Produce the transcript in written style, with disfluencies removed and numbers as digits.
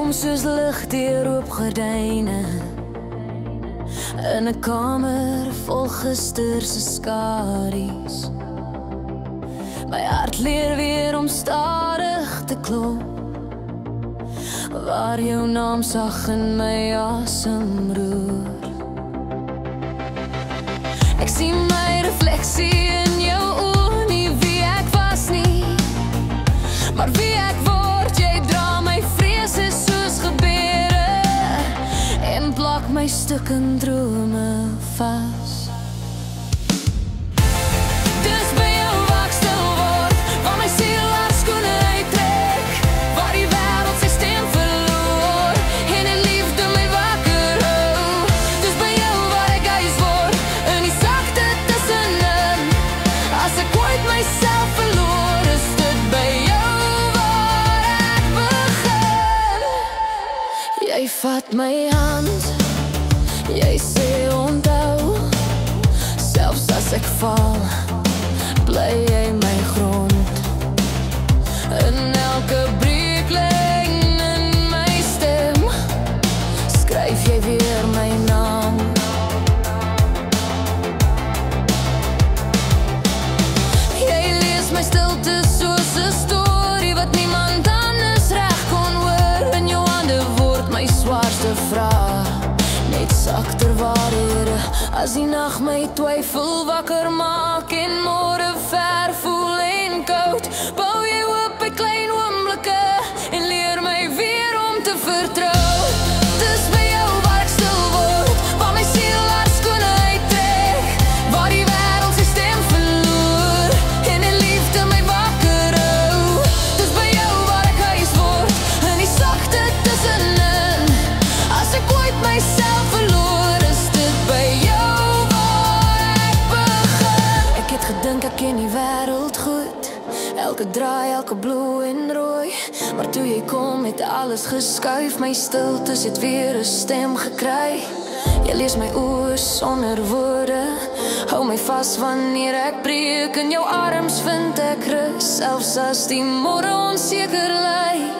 kom soos lig deur oop gordyne in 'n kamer vol gister se skadu's. My hart leer weer om stadig te klop, waar jou naam sag in my asem roer. Ek sien my refleksie in jou oë, nie wie ek was nie, maar wie ek word. Jy dra my vrese soos gebeure en plak my stukken drome vas. Dis by jou waar ek stil word, waar my siel haar skoene uittrek, waar die wêreld sy stem verloor en die liefde my wakker hou. Dis by jou waar ek huis word, in die sagte tussenin. As ek ooit myself verloor, is dit by jou waar ek begin. Jy vat my hand, jy sê onthou, selfs as ek val, bly jy my grond. In elke breeklyn in my stem, skryf jy weer my naam. Jy lees my stilte soos 'n storie wat niemand anders reg kon hoor. In jou hande word my swaarste vraag net sagter waarhede. As die nag my twyfel wakker maak en môre ver voel en koud, bou jy op by klein oomblikke en leer my weer om te vertrou. Dis by jou waar ek stil word, waar my siel haar skoene uittrek, waar die wêreld sy stem verloor en die liefde my wakker hou. Dis by jou waar ek huis word, in die sagte tussenin. As ek ooit myself verloor, is dit by jou waar ek begin. Ek het gedink ek ken die wêreld goed, elke draai, elke blou en rooi, maar toe jy kom het alles geskuif. My stiltes het weer 'n stem gekry. Jy lees my oë sonder woorde, hou my vas wanneer ek breek. In jou arms vind ek rus, selfs as die môre onseker lyk.